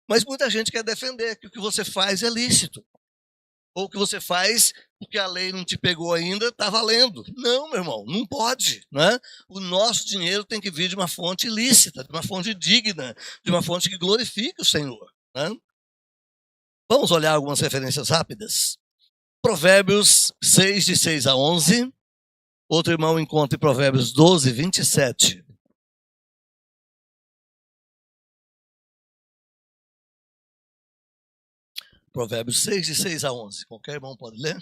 Mas muita gente quer defender que o que você faz é lícito. Ou o que você faz porque a lei não te pegou ainda, está valendo. Não, meu irmão, não pode. Né? O nosso dinheiro tem que vir de uma fonte lícita, de uma fonte digna, de uma fonte que glorifique o Senhor. Né? Vamos olhar algumas referências rápidas. Provérbios 6, de 6 a 11. Outro irmão encontra em Provérbios 12, 27. Provérbios 6, de 6 a 11. Qualquer irmão pode ler?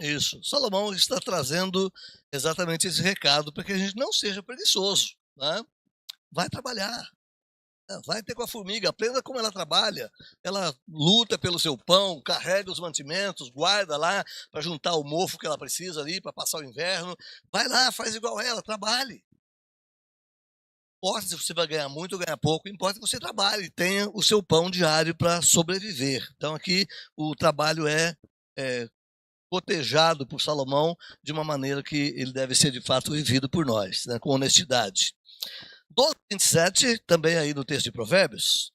Isso. Salomão está trazendo exatamente esse recado para que a gente não seja preguiçoso. Né? Vai trabalhar. Vai ter com a formiga, aprenda como ela trabalha. Ela luta pelo seu pão, carrega os mantimentos, guarda lá para juntar o mofo que ela precisa ali para passar o inverno. Vai lá, faz igual ela, trabalhe. Não importa se você vai ganhar muito ou ganhar pouco, importa que você trabalhe e tenha o seu pão diário para sobreviver. Então aqui o trabalho é cotejado por Salomão de uma maneira que ele deve ser de fato vivido por nós, né, com honestidade. 12, 27, também aí no texto de Provérbios.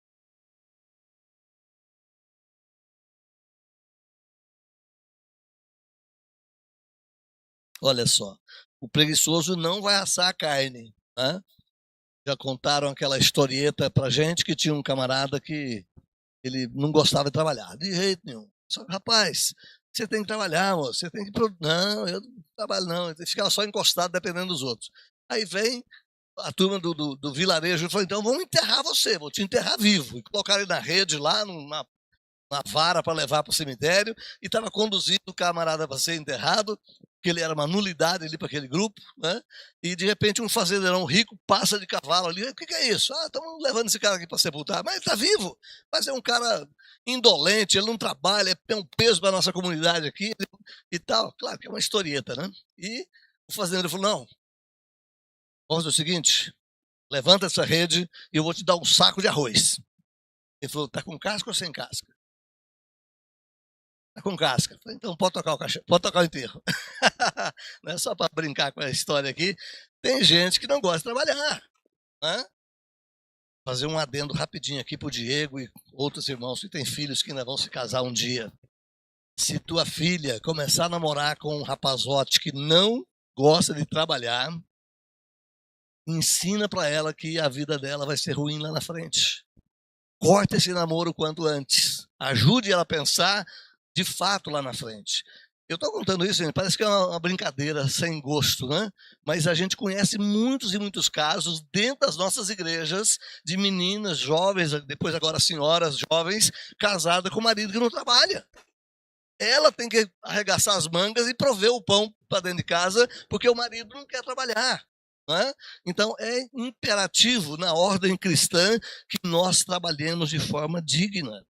Olha só, o preguiçoso não vai assar a carne. Né? Já contaram aquela historieta pra gente que tinha um camarada que ele não gostava de trabalhar, de jeito nenhum. Só que, rapaz, você tem que trabalhar, moço, você tem que... Não, eu não trabalho não, eu ficava só encostado dependendo dos outros. Aí vem a turma do vilarejo e falou, então vamos enterrar você, vou te enterrar vivo. E colocaram ele na rede lá, na vara para levar para o cemitério, e estava conduzindo o camarada para ser enterrado, que ele era uma nulidade ali para aquele grupo, né? E de repente um fazendeirão rico passa de cavalo ali, o que é isso? Ah, estamos levando esse cara aqui para sepultar, mas ele está vivo, mas é um cara indolente, ele não trabalha, é um peso para a nossa comunidade aqui e tal. Claro que é uma historieta, né? E o fazendeiro falou, não, vamos fazer o seguinte, levanta essa rede e eu vou te dar um saco de arroz. Ele falou, tá com casca ou sem casca? Tá com casca. Falei, então pode tocar o cachorro, pode tocar o enterro. Não é só para brincar com a história aqui. Tem gente que não gosta de trabalhar. Né? Fazer um adendo rapidinho aqui pro Diego e outros irmãos que têm filhos que ainda vão se casar um dia. Se tua filha começar a namorar com um rapazote que não gosta de trabalhar, ensina para ela que a vida dela vai ser ruim lá na frente. Corta esse namoro o quanto antes. Ajude ela a pensar de fato lá na frente. Eu estou contando isso, gente, parece que é uma brincadeira sem gosto, né? Mas a gente conhece muitos e muitos casos dentro das nossas igrejas de meninas jovens, depois agora senhoras jovens, casadas com marido que não trabalha. Ela tem que arregaçar as mangas e prover o pão para dentro de casa, porque o marido não quer trabalhar. Né? Então é imperativo na ordem cristã que nós trabalhemos de forma digna.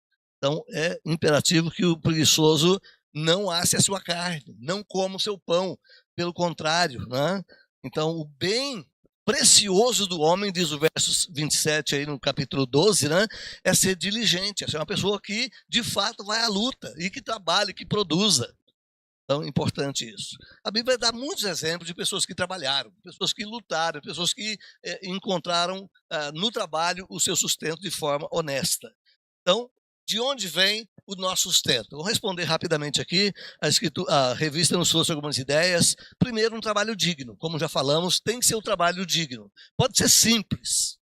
Então é imperativo que o preguiçoso não asse a sua carne, não coma o seu pão, pelo contrário. Né? Então o bem precioso do homem, diz o verso 27 aí no capítulo 12, né? É ser diligente, é ser uma pessoa que de fato vai à luta e que trabalhe, que produza. Então, importante isso. A Bíblia dá muitos exemplos de pessoas que trabalharam, pessoas que lutaram, pessoas que encontraram no trabalho o seu sustento de forma honesta. Então, de onde vem o nosso sustento? Vou responder rapidamente aqui. A revista nos trouxe algumas ideias. Primeiro, um trabalho digno. Como já falamos, tem que ser um trabalho digno. Pode ser simples.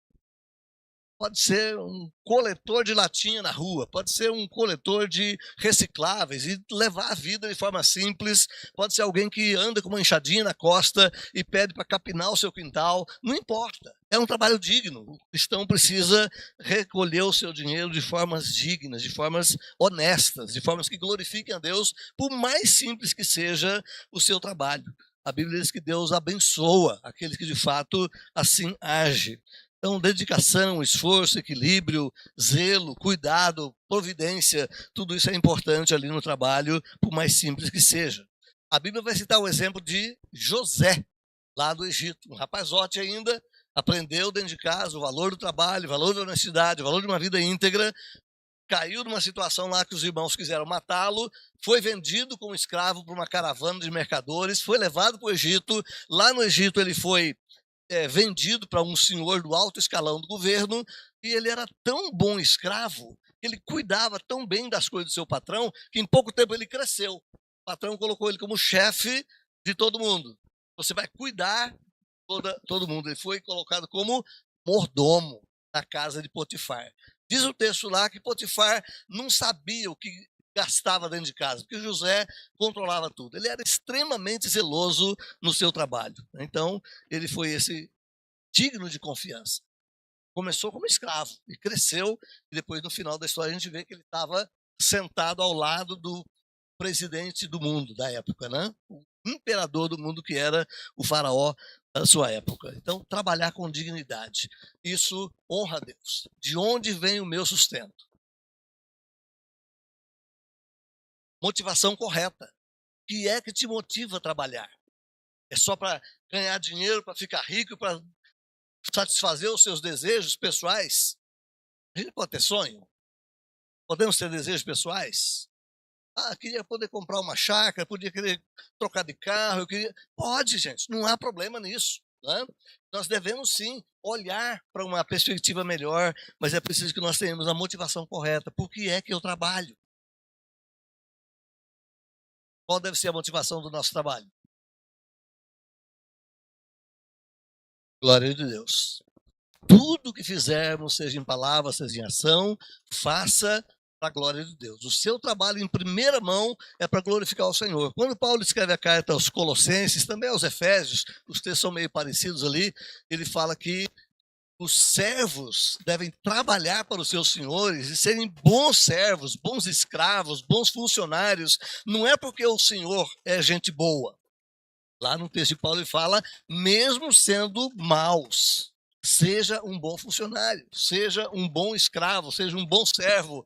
Pode ser um coletor de latinha na rua, pode ser um coletor de recicláveis e levar a vida de forma simples, pode ser alguém que anda com uma enxadinha na costa e pede para capinar o seu quintal, não importa, é um trabalho digno. O cristão precisa recolher o seu dinheiro de formas dignas, de formas honestas, de formas que glorifiquem a Deus, por mais simples que seja o seu trabalho. A Bíblia diz que Deus abençoa aqueles que de fato assim agem. Então, dedicação, esforço, equilíbrio, zelo, cuidado, providência, tudo isso é importante ali no trabalho, por mais simples que seja. A Bíblia vai citar o exemplo de José, lá do Egito. Um rapazote ainda, aprendeu dentro de casa o valor do trabalho, o valor da honestidade, o valor de uma vida íntegra, caiu numa situação lá que os irmãos quiseram matá-lo, foi vendido como escravo por uma caravana de mercadores, foi levado para o Egito. Lá no Egito ele foi vendido para um senhor do alto escalão do governo, e ele era tão bom escravo, ele cuidava tão bem das coisas do seu patrão, que em pouco tempo ele cresceu. O patrão colocou ele como chefe de todo mundo. Você vai cuidar de todo mundo. Ele foi colocado como mordomo na casa de Potifar. Diz o texto lá que Potifar não sabia o que gastava dentro de casa, porque José controlava tudo. Ele era extremamente zeloso no seu trabalho. Então, ele foi esse digno de confiança. Começou como escravo e cresceu, e depois, no final da história, a gente vê que ele estava sentado ao lado do presidente do mundo da época, né? O imperador do mundo, que era o faraó da sua época. Então, trabalhar com dignidade, isso honra a Deus. De onde vem o meu sustento? Motivação correta. O que é que te motiva a trabalhar? É só para ganhar dinheiro, para ficar rico, para satisfazer os seus desejos pessoais? A gente pode ter sonho? Podemos ter desejos pessoais? Queria poder comprar uma chácara, podia querer trocar de carro, eu queria... Pode, gente, não há problema nisso. Né? Nós devemos sim olhar para uma perspectiva melhor, mas é preciso que nós tenhamos a motivação correta. Por que é que eu trabalho? Qual deve ser a motivação do nosso trabalho? Glória a Deus. Tudo que fizermos, seja em palavra, seja em ação, faça para a glória de Deus. O seu trabalho em primeira mão é para glorificar o Senhor. Quando Paulo escreve a carta aos Colossenses, também aos Efésios, os textos são meio parecidos ali, ele fala que os servos devem trabalhar para os seus senhores e serem bons servos, bons escravos, bons funcionários. Não é porque o Senhor é gente boa. Lá no texto de Paulo ele fala, mesmo sendo maus, seja um bom funcionário, seja um bom escravo, seja um bom servo.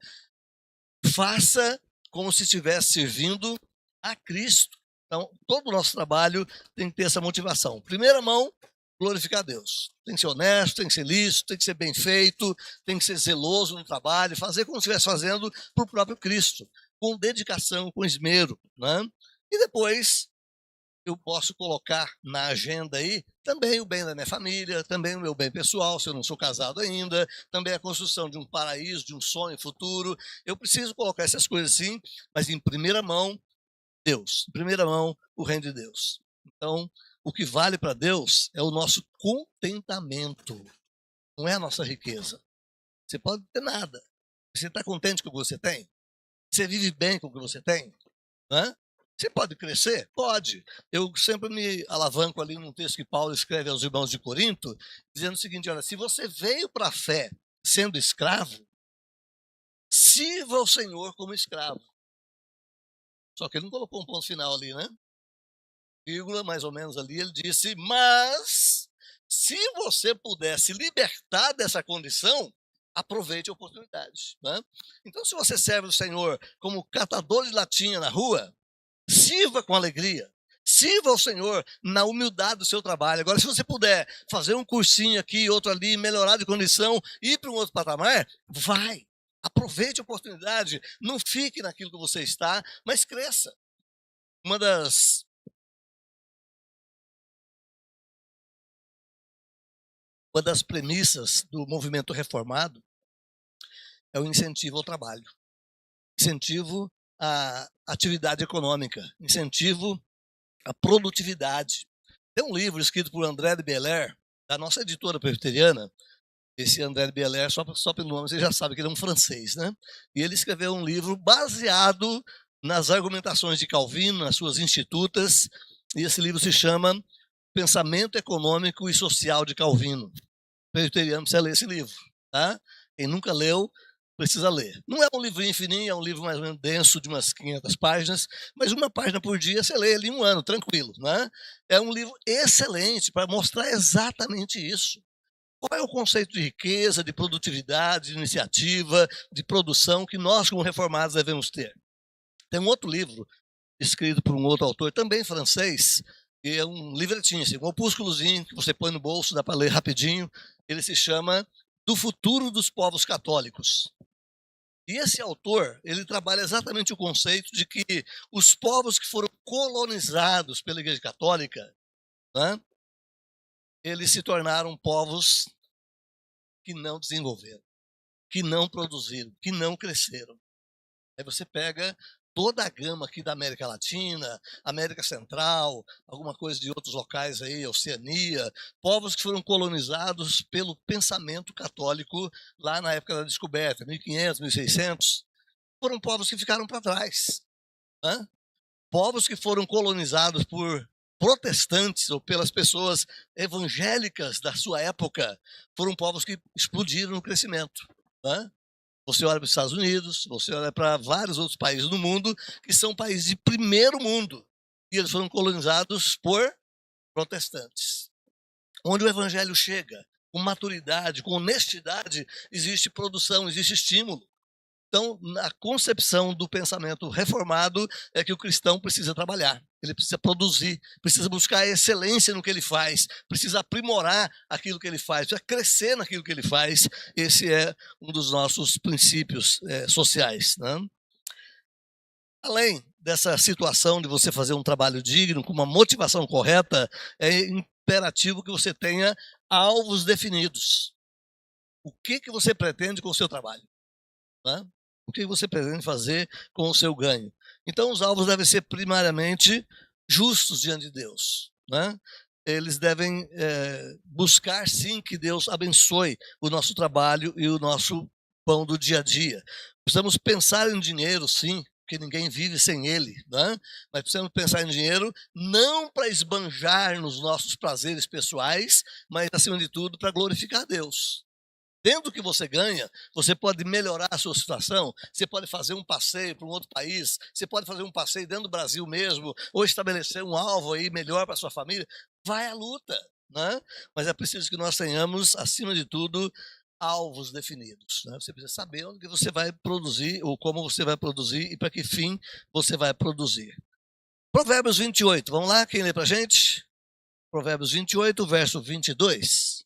Faça como se estivesse servindo a Cristo. Então, todo o nosso trabalho tem que ter essa motivação. Primeira mão, glorificar a Deus. Tem que ser honesto, tem que ser lícito, tem que ser bem feito, tem que ser zeloso no trabalho, fazer como se estivesse fazendo para o próprio Cristo, com dedicação, com esmero. Né? E depois, eu posso colocar na agenda aí também o bem da minha família, também o meu bem pessoal, se eu não sou casado ainda, também a construção de um paraíso, de um sonho futuro. Eu preciso colocar essas coisas sim, mas em primeira mão, Deus. Em primeira mão, o reino de Deus. Então, o que vale para Deus é o nosso contentamento, não é a nossa riqueza. Você pode ter nada. Você está contente com o que você tem? Você vive bem com o que você tem? Né? Você pode crescer? Pode. Eu sempre me alavanco ali num texto que Paulo escreve aos irmãos de Corinto, dizendo o seguinte, olha, se você veio para a fé sendo escravo, sirva ao Senhor como escravo. Só que ele não colocou um ponto final ali, né? Vírgula, mais ou menos ali, ele disse, mas se você pudesse libertar dessa condição, aproveite a oportunidade. Né? Então, se você serve o Senhor como catador de latinha na rua, sirva com alegria. Sirva ao Senhor na humildade do seu trabalho. Agora, se você puder fazer um cursinho aqui, outro ali, melhorar de condição, ir para um outro patamar, vai. Aproveite a oportunidade. Não fique naquilo que você está, mas cresça. Uma das premissas do movimento reformado é o incentivo ao trabalho. Incentivo à atividade econômica. Incentivo à produtividade. Tem um livro escrito por André de Belair, da nossa editora presbiteriana. Esse André de Belair, só pelo nome, você já sabe que ele é um francês, né? E ele escreveu um livro baseado nas argumentações de Calvino, nas suas institutas, e esse livro se chama Pensamento Econômico e Social de Calvino. O presbiteriano precisa ler esse livro, tá? Quem nunca leu, precisa ler. Não é um livrinho fininho, é um livro mais ou menos denso, de umas 500 páginas, mas uma página por dia você lê ali em um ano, tranquilo, né? É um livro excelente para mostrar exatamente isso. Qual é o conceito de riqueza, de produtividade, de iniciativa, de produção que nós, como reformados, devemos ter? Tem um outro livro, escrito por um outro autor, também francês, que é um livretinho, assim, um opúsculozinho que você põe no bolso, dá para ler rapidinho. Ele se chama Do Futuro dos Povos Católicos. E esse autor, ele trabalha exatamente o conceito de que os povos que foram colonizados pela Igreja Católica, né, eles se tornaram povos que não desenvolveram, que não produziram, que não cresceram. Aí você pega toda a gama aqui da América Latina, América Central, alguma coisa de outros locais aí, Oceania, povos que foram colonizados pelo pensamento católico lá na época da descoberta, 1500, 1600, foram povos que ficaram para trás, né? Povos que foram colonizados por protestantes ou pelas pessoas evangélicas da sua época, foram povos que explodiram no crescimento, né? Você olha para os Estados Unidos, você olha para vários outros países do mundo, que são países de primeiro mundo, e eles foram colonizados por protestantes. Onde o evangelho chega, com maturidade, com honestidade, existe produção, existe estímulo. Então, na concepção do pensamento reformado, é que o cristão precisa trabalhar, ele precisa produzir, precisa buscar excelência no que ele faz, precisa aprimorar aquilo que ele faz, precisa crescer naquilo que ele faz. Esse é um dos nossos princípios sociais, né? Além dessa situação de você fazer um trabalho digno, com uma motivação correta, é imperativo que você tenha alvos definidos. O que você pretende com o seu trabalho, né? O que você pretende fazer com o seu ganho? Então, os alvos devem ser primariamente justos diante de Deus, né? Eles devem buscar, sim, que Deus abençoe o nosso trabalho e o nosso pão do dia a dia. Precisamos pensar em dinheiro, sim, porque ninguém vive sem ele, né? Mas precisamos pensar em dinheiro não para esbanjar nos nossos prazeres pessoais, mas, acima de tudo, para glorificar a Deus. Dentro do que você ganha, você pode melhorar a sua situação, você pode fazer um passeio para um outro país, você pode fazer um passeio dentro do Brasil mesmo, ou estabelecer um alvo aí melhor para a sua família. Vai à luta, né? Mas é preciso que nós tenhamos, acima de tudo, alvos definidos, né? Você precisa saber onde que você vai produzir, ou como você vai produzir, e para que fim você vai produzir. Provérbios 28, vamos lá, quem lê para a gente? Provérbios 28, verso 22.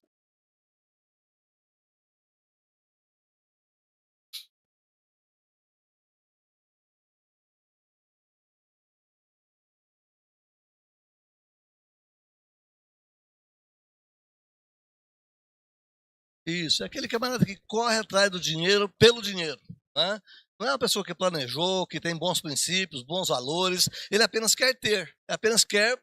Isso, é aquele camarada que corre atrás do dinheiro pelo dinheiro, né? Não é uma pessoa que planejou, que tem bons princípios, bons valores, ele apenas quer ter, apenas quer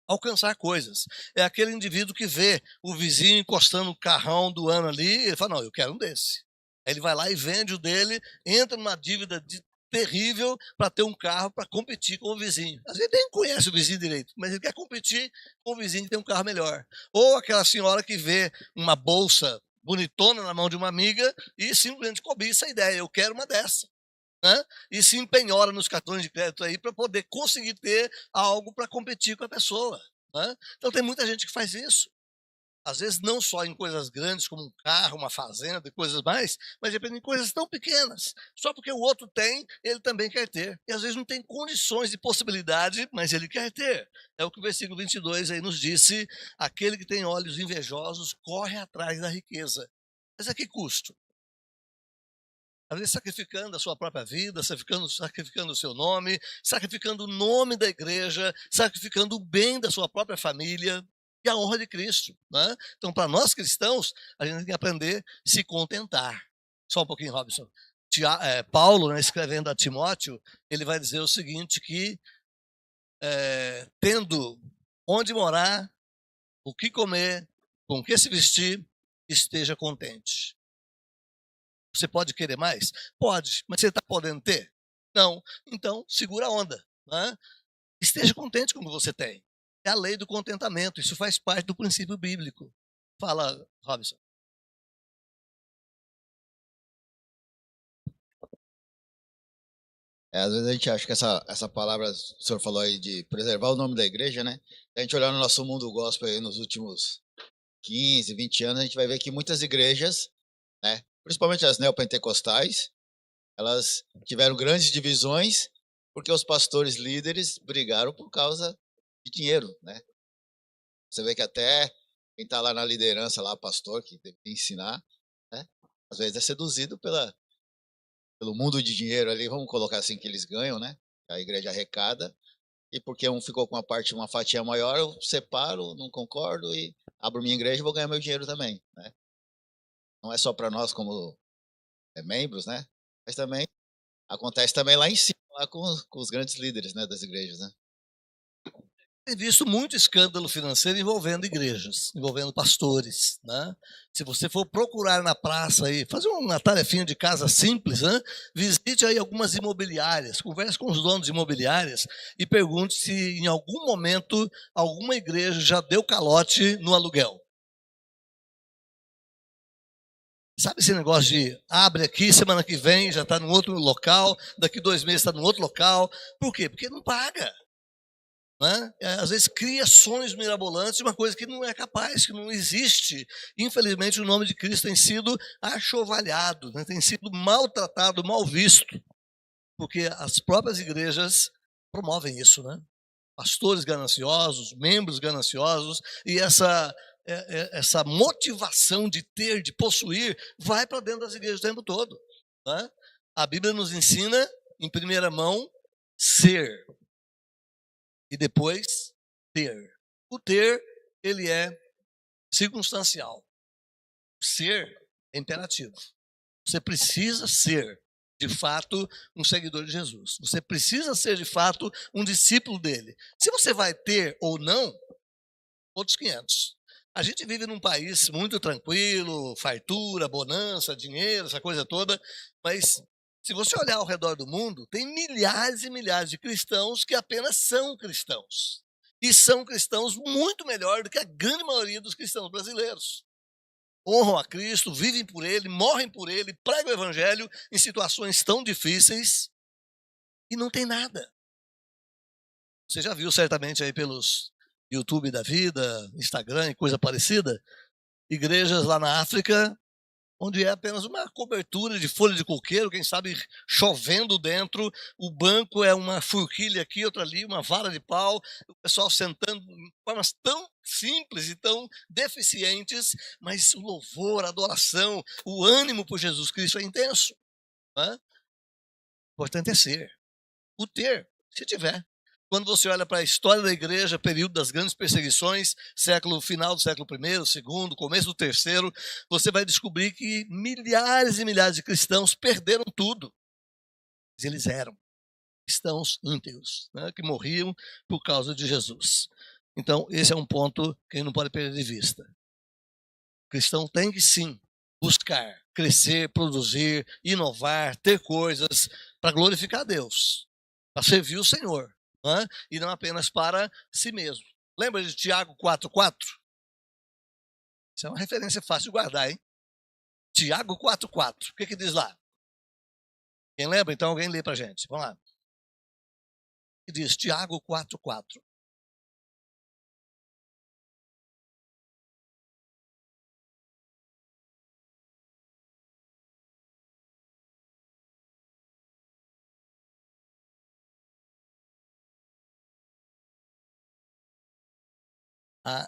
alcançar coisas. É aquele indivíduo que vê o vizinho encostando o carrão do ano ali, e ele fala, não, eu quero um desse. Aí ele vai lá e vende o dele, entra numa dívida terrível para ter um carro para competir com o vizinho. Às vezes nem conhece o vizinho direito, mas ele quer competir com o vizinho que tem um carro melhor. Ou aquela senhora que vê uma bolsa bonitona na mão de uma amiga e simplesmente cobiça a ideia, eu quero uma dessa, né? E se empenhora nos cartões de crédito aí para poder conseguir ter algo para competir com a pessoa, né? Então tem muita gente que faz isso. Às vezes não só em coisas grandes como um carro, uma fazenda e coisas mais, mas depende de coisas tão pequenas. Só porque o outro tem, ele também quer ter. E às vezes não tem condições de possibilidade, mas ele quer ter. É o que o versículo 22 aí nos disse: aquele que tem olhos invejosos corre atrás da riqueza. Mas a que custo? Às vezes sacrificando a sua própria vida, sacrificando o seu nome, sacrificando o nome da igreja, sacrificando o bem da sua própria família e a honra de Cristo, né? Então, para nós cristãos, a gente tem que aprender a se contentar. Só um pouquinho, Robson. Paulo, né, escrevendo a Timóteo, ele vai dizer o seguinte, que tendo onde morar, o que comer, com o que se vestir, esteja contente. Você pode querer mais? Pode, mas você está podendo ter? Não. Então, segura a onda, né? Esteja contente com o que você tem. É a lei do contentamento, isso faz parte do princípio bíblico. Fala, Robson. Às vezes a gente acha que essa palavra, o senhor falou aí de preservar o nome da igreja, né? Se a gente olhar no nosso mundo gospel aí nos últimos 15, 20 anos, a gente vai ver que muitas igrejas, né, principalmente as neopentecostais, elas tiveram grandes divisões porque os pastores líderes brigaram por causa de dinheiro, né? Você vê que até quem está lá na liderança, lá, pastor, que tem que ensinar, né, às vezes é seduzido pelo mundo de dinheiro ali, vamos colocar assim, que eles ganham, né? A igreja arrecada, e porque um ficou com uma fatia maior, eu separo, não concordo e abro minha igreja e vou ganhar meu dinheiro também, né? Não é só para nós como membros, né? Mas também acontece também lá em cima, lá com os grandes líderes, né, das igrejas, né? Tem visto muito escândalo financeiro envolvendo igrejas, envolvendo pastores, né? Se você for procurar na praça aí, fazer uma tarefinha de casa simples, né? Visite aí algumas imobiliárias, converse com os donos de imobiliárias e pergunte se em algum momento alguma igreja já deu calote no aluguel. Sabe esse negócio de abre aqui, semana que vem já está num outro local, daqui 2 meses está num outro local. Por quê? Porque não paga. Né? Às vezes cria sonhos mirabolantes de uma coisa que não é capaz, que não existe. Infelizmente, o nome de Cristo tem sido achovalhado, né? Tem sido maltratado, mal visto, porque as próprias igrejas promovem isso, né? Pastores gananciosos, membros gananciosos, e essa motivação de ter, de possuir, vai para dentro das igrejas o tempo todo. Né? A Bíblia nos ensina, em primeira mão, ser, e depois ter. O ter, ele é circunstancial. O ser é imperativo. Você precisa ser, de fato, um seguidor de Jesus. Você precisa ser, de fato, um discípulo dele. Se você vai ter ou não, outros 500. A gente vive num país muito tranquilo, fartura, bonança, dinheiro, essa coisa toda, mas se você olhar ao redor do mundo, tem milhares e milhares de cristãos que apenas são cristãos. E são cristãos muito melhor do que a grande maioria dos cristãos brasileiros. Honram a Cristo, vivem por Ele, morrem por Ele, pregam o Evangelho em situações tão difíceis e não tem nada. Você já viu certamente aí pelos YouTube da vida, Instagram e coisa parecida, igrejas lá na África, onde é apenas uma cobertura de folha de coqueiro, quem sabe chovendo dentro, o banco é uma forquilha aqui, outra ali, uma vara de pau, o pessoal sentando de formas tão simples e tão deficientes, mas o louvor, a adoração, o ânimo por Jesus Cristo é intenso. Né? O importante é ser. O ter, se tiver. Quando você olha para a história da igreja, período das grandes perseguições, final do século I, segundo, começo do terceiro, você vai descobrir que milhares e milhares de cristãos perderam tudo. Mas eles eram cristãos íntegros, né, que morriam por causa de Jesus. Então, esse é um ponto que a gente não pode perder de vista. O cristão tem que sim buscar crescer, produzir, inovar, ter coisas para glorificar a Deus, para servir o Senhor, né? E não apenas para si mesmo. Lembra de Tiago 4,4? Isso é uma referência fácil de guardar, hein? Tiago 4,4. O que diz lá? Quem lembra? Então alguém lê para a gente. Vamos lá. O que diz Tiago 4,4? A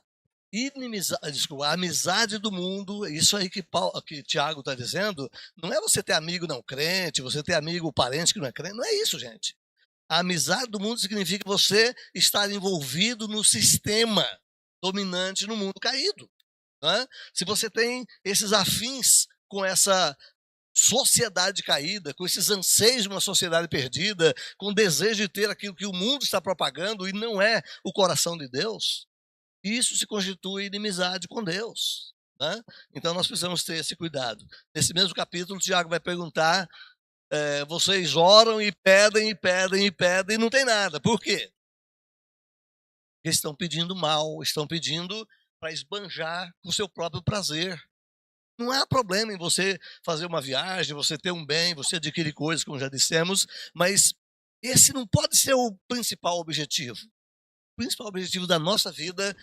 desculpa, a amizade do mundo, isso aí que Tiago está dizendo, não é você ter amigo não crente, você ter amigo parente que não é crente, não é isso, gente. A amizade do mundo significa você estar envolvido no sistema dominante no mundo caído. Né? Se você tem esses afins com essa sociedade caída, com esses anseios de uma sociedade perdida, com o desejo de ter aquilo que o mundo está propagando e não é o coração de Deus, isso se constitui inimizade com Deus. Né? Então nós precisamos ter esse cuidado. Nesse mesmo capítulo, Tiago vai perguntar: vocês oram e pedem, e pedem, e pedem, e não tem nada. Por quê? Porque estão pedindo mal, estão pedindo para esbanjar o seu próprio prazer. Não há problema em você fazer uma viagem, você ter um bem, você adquirir coisas, como já dissemos, mas Esse não pode ser o principal objetivo. O principal objetivo da nossa vida é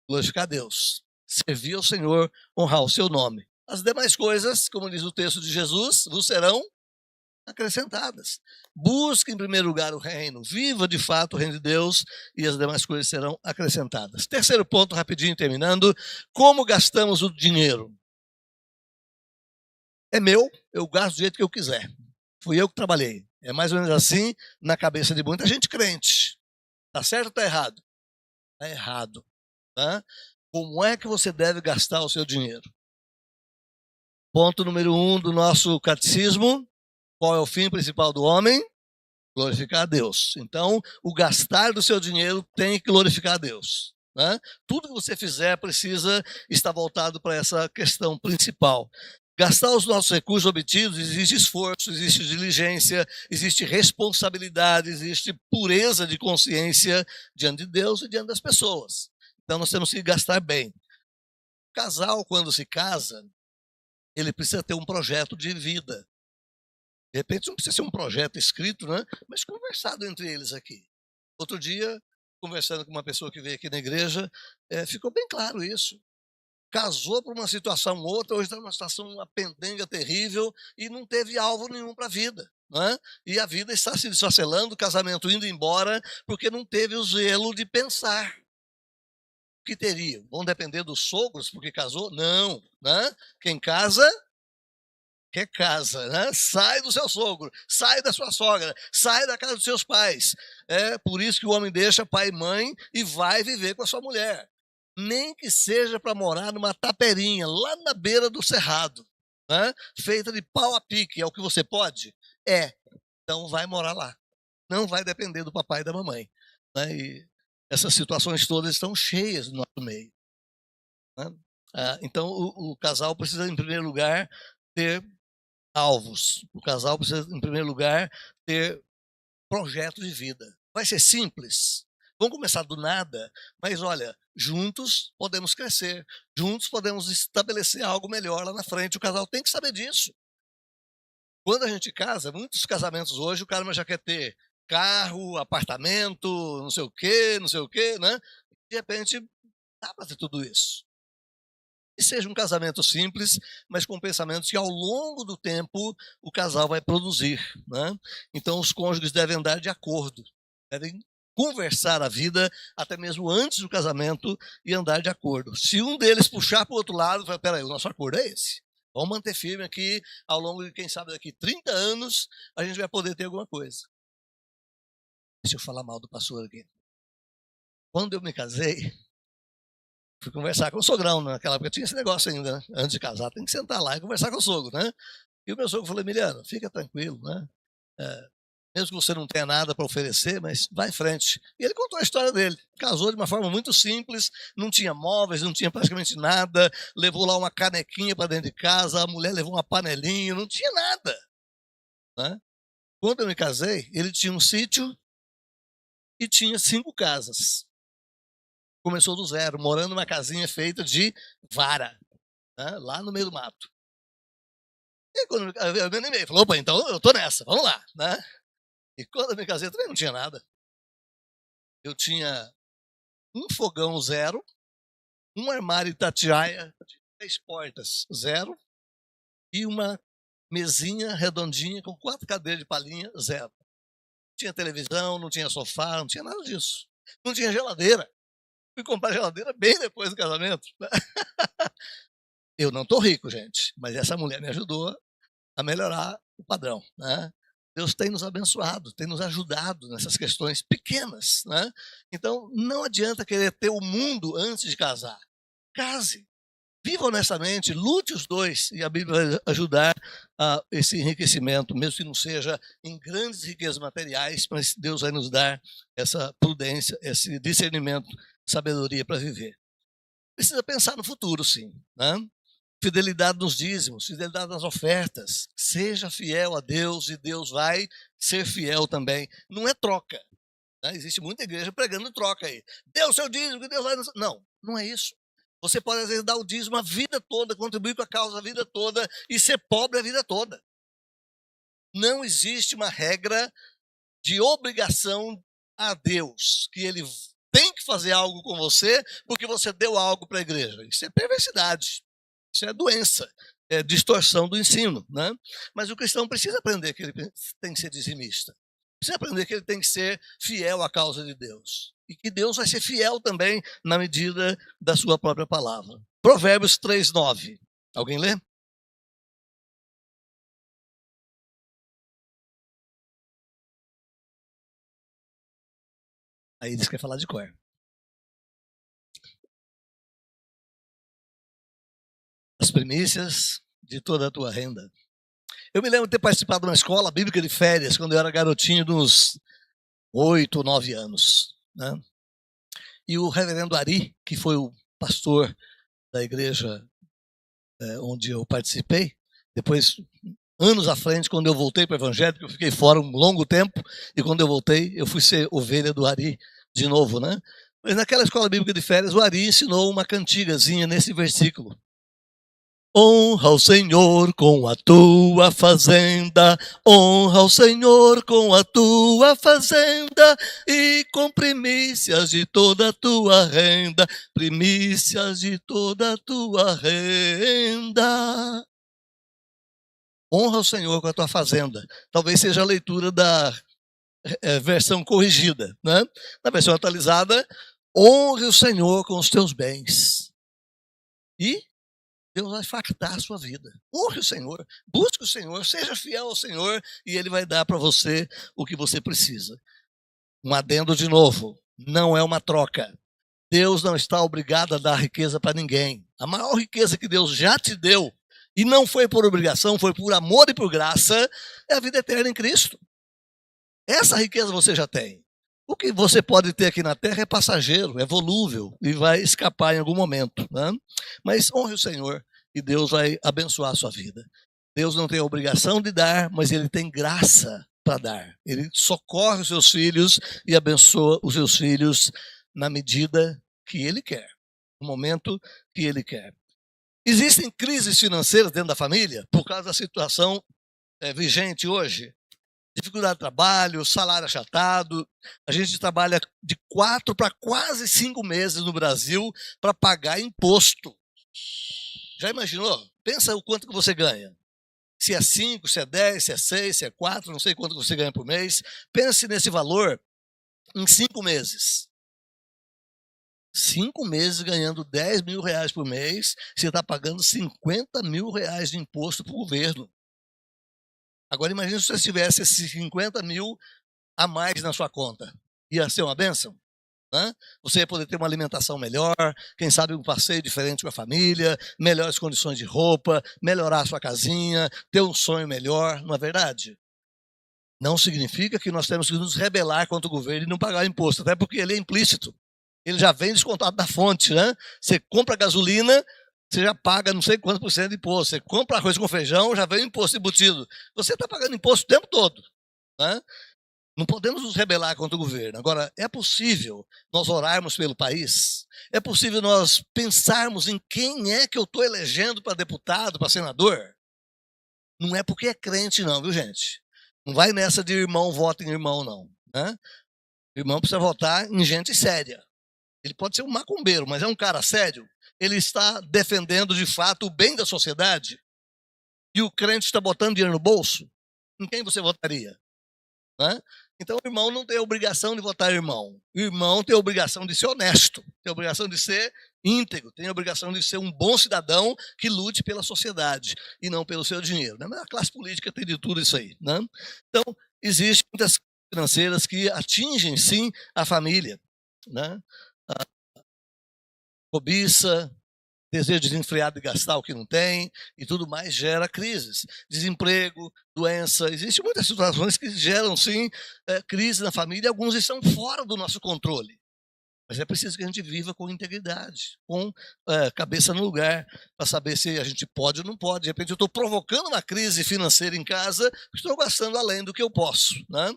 glorificar a Deus, servir ao Senhor, honrar o seu nome. As demais coisas, como diz o texto de Jesus, vos serão acrescentadas. Busque em primeiro lugar o reino, viva de fato o reino de Deus e as demais coisas serão acrescentadas. Terceiro ponto, rapidinho terminando, como gastamos o dinheiro? É meu, eu gasto do jeito que eu quiser. Fui eu que trabalhei. É mais ou menos assim na cabeça de muita gente crente. Tá certo ou tá errado? Tá errado. Tá? Como é que você deve gastar o seu dinheiro? Ponto número 1 do nosso catecismo. Qual é o fim principal do homem? Glorificar a Deus. Então, o gastar do seu dinheiro tem que glorificar a Deus. Né? Tudo que você fizer precisa estar voltado para essa questão principal. Gastar os nossos recursos obtidos, existe esforço, existe diligência, existe responsabilidade, existe pureza de consciência diante de Deus e diante das pessoas. Então, nós temos que gastar bem. O casal, quando se casa, ele precisa ter um projeto de vida. De repente não precisa ser um projeto escrito, né? Mas conversado entre eles aqui. Outro dia, conversando com uma pessoa que veio aqui na igreja, ficou bem claro isso. Casou por uma situação ou outra, hoje está numa situação, uma pendenga terrível e não teve alvo nenhum para a vida. Né? E a vida está se desfacelando, o casamento indo embora, porque não teve o zelo de pensar. O que teria? Vão depender dos sogros porque casou? Não. Né? Quem casa... quer casa, né? Sai do seu sogro, sai da sua sogra, sai da casa dos seus pais. É por isso que o homem deixa pai e mãe e vai viver com a sua mulher. Nem que seja para morar numa taperinha, lá na beira do cerrado, né? Feita de pau a pique, é o que você pode? Então vai morar lá. Não vai depender do papai e da mamãe. Né? E essas situações todas estão cheias no nosso meio. Né? Então o casal precisa, em primeiro lugar, ter alvos. O casal precisa, em primeiro lugar, ter projeto de vida. Vai ser simples. Vamos começar do nada, mas olha, juntos podemos crescer, juntos podemos estabelecer algo melhor lá na frente. O casal tem que saber disso. Quando a gente casa, muitos casamentos hoje, o cara já quer ter carro, apartamento, não sei o quê, né? De repente, dá para ter tudo isso. Que seja um casamento simples, mas com pensamentos que ao longo do tempo o casal vai produzir. Né? Então os cônjuges devem andar de acordo, devem conversar a vida até mesmo antes do casamento e andar de acordo. Se um deles puxar para o outro lado, fala, peraí, o nosso acordo é esse. Vamos manter firme aqui, ao longo de, quem sabe, daqui 30 anos, a gente vai poder ter alguma coisa. Deixa eu falar mal do pastor aqui. Quando eu me casei, fui conversar com o sogrão, naquela época tinha esse negócio ainda, né? Antes de casar, tem que sentar lá e conversar com o sogro, né? E o meu sogro falou, Emiliano, fica tranquilo, né? Mesmo que você não tenha nada para oferecer, mas vai em frente. E ele contou a história dele. Casou de uma forma muito simples, não tinha móveis, não tinha praticamente nada, levou lá uma canequinha para dentro de casa, a mulher levou uma panelinha, não tinha nada. Né? Quando eu me casei, ele tinha um sítio e tinha 5 casas. Começou do zero, morando numa casinha feita de vara, né, lá no meio do mato. E quando eu me animei, falou, opa, então eu tô nessa, vamos lá. Né? E quando eu me casei, eu também não tinha nada. Eu tinha um fogão 0, um armário Itatiaia de 3 portas 0 e uma mesinha redondinha com 4 cadeiras de palhinha 0. Não tinha televisão, não tinha sofá, não tinha nada disso. Não tinha geladeira. Fui comprar geladeira bem depois do casamento. Eu não estou rico, gente, mas essa mulher me ajudou a melhorar o padrão. Né? Deus tem nos abençoado, tem nos ajudado nessas questões pequenas. Né? Então, não adianta querer ter o mundo antes de casar. Case, viva honestamente, lute os dois, e a Bíblia vai ajudar a esse enriquecimento, mesmo que não seja em grandes riquezas materiais, mas Deus vai nos dar essa prudência, esse discernimento, sabedoria para viver. Precisa pensar no futuro, sim. Né? Fidelidade nos dízimos, fidelidade nas ofertas. Seja fiel a Deus e Deus vai ser fiel também. Não é troca. Né? Existe muita igreja pregando troca aí. Dê o seu dízimo que Deus vai... Não, não é isso. Você pode, às vezes, dar o dízimo a vida toda, contribuir com a causa a vida toda e ser pobre a vida toda. Não existe uma regra de obrigação a Deus, que ele tem que fazer algo com você porque você deu algo para a igreja. Isso é perversidade, isso é doença, é distorção do ensino, né? Mas o cristão precisa aprender que ele tem que ser dizimista, precisa aprender que ele tem que ser fiel à causa de Deus e que Deus vai ser fiel também na medida da sua própria palavra. Provérbios 3:9. Alguém lê? Aí eles querem falar de cor. As primícias de toda a tua renda. Eu me lembro de ter participado de uma escola bíblica de férias quando eu era garotinho, de uns 8 ou 9 anos, né? E o reverendo Ari, que foi o pastor da igreja onde eu participei, depois, anos à frente, quando eu voltei para o evangelho, porque eu fiquei fora um longo tempo, e quando eu voltei, eu fui ser ovelha do Ari de novo, né? Mas naquela escola bíblica de férias, o Ari ensinou uma cantigazinha nesse versículo. Honra o Senhor com a tua fazenda, honra o Senhor com a tua fazenda e com primícias de toda a tua renda, primícias de toda a tua renda. Honra o Senhor com a tua fazenda. Talvez seja a leitura da versão corrigida, né? Na versão atualizada, honre o Senhor com os teus bens. E Deus vai fartar a sua vida. Honre o Senhor, busque o Senhor, seja fiel ao Senhor e Ele vai dar para você o que você precisa. Um adendo de novo, não é uma troca. Deus não está obrigado a dar riqueza para ninguém. A maior riqueza que Deus já te deu, e não foi por obrigação, foi por amor e por graça, é a vida eterna em Cristo. Essa riqueza você já tem. O que você pode ter aqui na terra é passageiro, é volúvel e vai escapar em algum momento, né? Mas honre o Senhor e Deus vai abençoar a sua vida. Deus não tem a obrigação de dar, mas Ele tem graça para dar. Ele socorre os seus filhos e abençoa os seus filhos na medida que Ele quer, no momento que Ele quer. Existem crises financeiras dentro da família por causa da situação vigente hoje. Dificuldade de trabalho, salário achatado. A gente trabalha de 4 para quase 5 meses no Brasil para pagar imposto. Já imaginou? Pensa o quanto que você ganha. Se é 5, se é 10, se é 6, se é 4, não sei quanto você ganha por mês. Pense nesse valor em 5 meses. 5 meses ganhando 10 mil reais por mês, você está pagando 50 mil reais de imposto para o governo. Agora imagine se você tivesse esses 50 mil a mais na sua conta. Ia ser uma bênção, né? Você ia poder ter uma alimentação melhor, quem sabe um passeio diferente com a família, melhores condições de roupa, melhorar a sua casinha, ter um sonho melhor, não é verdade? Não significa que nós temos que nos rebelar contra o governo e não pagar imposto, até porque ele é implícito. Ele já vem descontado da fonte, né? Você compra gasolina, você já paga não sei quantos % de imposto. Você compra arroz com feijão, já vem o imposto embutido. Você está pagando imposto o tempo todo, né? Não podemos nos rebelar contra o governo. Agora, é possível nós orarmos pelo país? É possível nós pensarmos em quem é que eu estou elegendo para deputado, para senador? Não é porque é crente não, viu gente? Não vai nessa de irmão vota em irmão não, né? O irmão precisa votar em gente séria. Ele pode ser um macumbeiro, mas é um cara sério. Ele está defendendo de fato o bem da sociedade. E o crente está botando dinheiro no bolso. Em quem você votaria? Né? Então o irmão não tem a obrigação de votar irmão. O irmão tem a obrigação de ser honesto, tem a obrigação de ser íntegro, tem a obrigação de ser um bom cidadão que lute pela sociedade e não pelo seu dinheiro. Né? Mas a classe política tem de tudo isso aí. Né? Então, existem muitas financeiras que atingem sim a família. Né? A cobiça, desejo desenfreado de gastar o que não tem e tudo mais gera crises. Desemprego, doença, existem muitas situações que geram sim crise na família e alguns estão fora do nosso controle. Mas é preciso que a gente viva com integridade, com cabeça no lugar, para saber se a gente pode ou não pode. De repente eu estou provocando uma crise financeira em casa, estou gastando além do que eu posso. Né?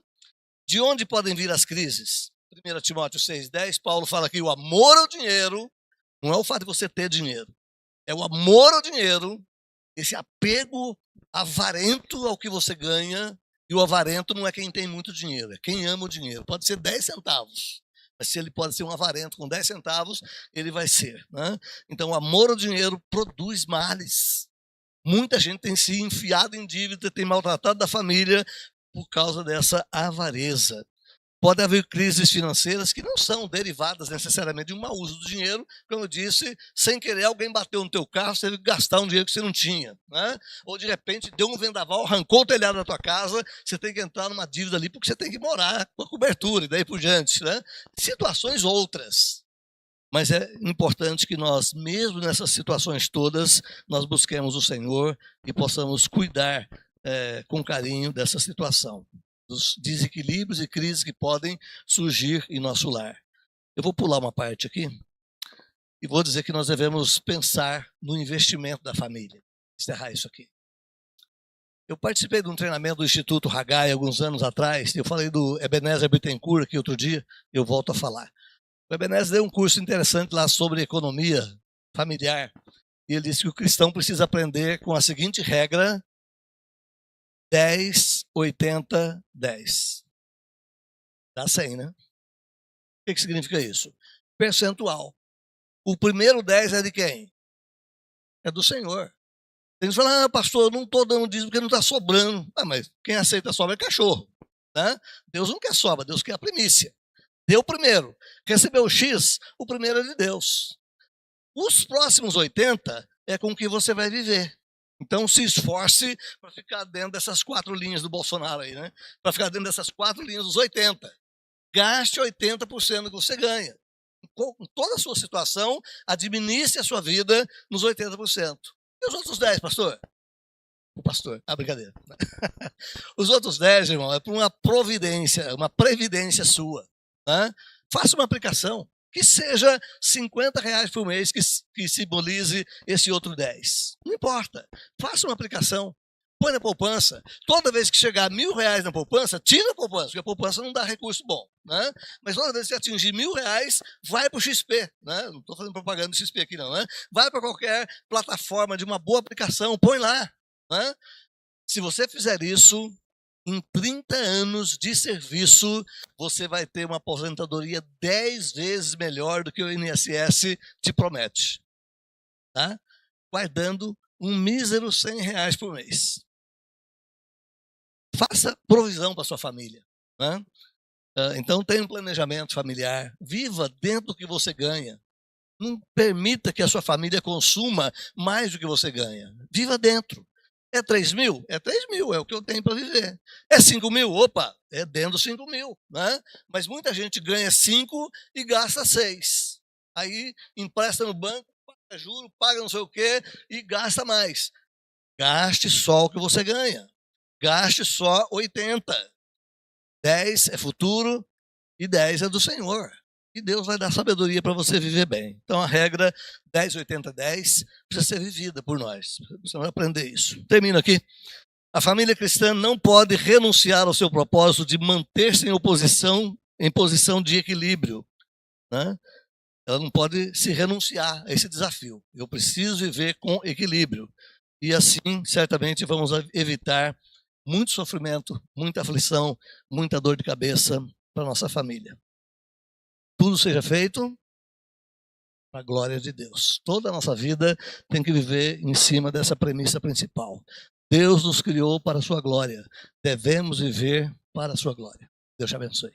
De onde podem vir as crises? 1 Timóteo 6,10, Paulo fala que o amor ao dinheiro não é o fato de você ter dinheiro, é o amor ao dinheiro, esse apego avarento ao que você ganha, E o avarento não é quem tem muito dinheiro, é quem ama o dinheiro. Pode ser 10 centavos. Mas se ele pode ser um avarento com 10 centavos, ele vai ser. Né? Então, o amor ao dinheiro produz males. Muita gente tem se enfiado em dívida, tem maltratado da família por causa dessa avareza. Pode haver crises financeiras que não são derivadas necessariamente de um mau uso do dinheiro. Como eu disse, sem querer alguém bateu no teu carro, você teve que gastar um dinheiro que você não tinha. Né? Ou de repente deu um vendaval, arrancou o telhado da tua casa, você tem que entrar numa dívida ali porque você tem que morar com a cobertura e daí por diante. Né? Situações outras. Mas é importante que nós, mesmo nessas situações todas, nós busquemos o Senhor e possamos cuidar com carinho dessa situação, dos desequilíbrios e crises que podem surgir em nosso lar. Eu vou pular uma parte aqui e vou dizer que nós devemos pensar no investimento da família. Encerrar isso aqui. Eu participei de um treinamento do Instituto Haggai alguns anos atrás, eu falei do Ebenezer Bittencourt aqui outro dia, eu volto a falar. O Ebenezer deu um curso interessante lá sobre economia familiar, e ele disse que o cristão precisa aprender com a seguinte regra: 10, 80, 10. Dá 100, né? O que significa isso? Percentual. O primeiro 10 é de quem? É do Senhor. Tem gente que fala, pastor, eu não estou dando dízimo porque não está sobrando. Mas quem aceita a sobra é cachorro. Né? Deus não quer sobra, Deus quer a primícia. Deu primeiro. Recebeu o X, o primeiro é de Deus. Os próximos 80 é com que você vai viver. Então se esforce para ficar dentro dessas 4 linhas do Bolsonaro aí, né? Para ficar dentro dessas 4 linhas dos 80. Gaste 80% do que você ganha. Com toda a sua situação, administre a sua vida nos 80%. E os outros 10, pastor? O pastor, brincadeira. Os outros 10, irmão, é para uma providência, uma previdência sua. Né? Faça uma aplicação, que seja R$50 por mês, que simbolize esse outro 10. Não importa, faça uma aplicação, põe na poupança. Toda vez que chegar R$1.000 na poupança, tira a poupança, porque a poupança não dá recurso bom. Né? Mas toda vez que atingir R$1.000, vai para o XP. Né? Não estou fazendo propaganda do XP aqui não. Né? Vai para qualquer plataforma de uma boa aplicação, põe lá. Né? Se você fizer isso, em 30 anos de serviço, você vai ter uma aposentadoria 10 vezes melhor do que o INSS te promete. Tá? Guardando um mísero R$100 por mês. Faça provisão para sua família. Né? Então tenha um planejamento familiar. Viva dentro do que você ganha. Não permita que a sua família consuma mais do que você ganha. Viva dentro. É 3 mil? É 3 mil, é o que eu tenho para viver. É 5 mil? Opa, é dentro dos 5 mil. Né? Mas muita gente ganha 5 e gasta 6. Aí empresta no banco, paga juro, paga não sei o quê e gasta mais. Gaste só o que você ganha. Gaste só 80. 10 é futuro e 10 é do Senhor. E Deus vai dar sabedoria para você viver bem. Então a regra 10, 80, 10 precisa ser vivida por nós. Você vai aprender isso. Termino aqui. A família cristã não pode renunciar ao seu propósito de manter-se em posição de equilíbrio. Né? Ela não pode se renunciar a esse desafio. Eu preciso viver com equilíbrio. E assim, certamente, vamos evitar muito sofrimento, muita aflição, muita dor de cabeça para a nossa família. Tudo seja feito para a glória de Deus. Toda a nossa vida tem que viver em cima dessa premissa principal. Deus nos criou para a sua glória. Devemos viver para a sua glória. Deus te abençoe.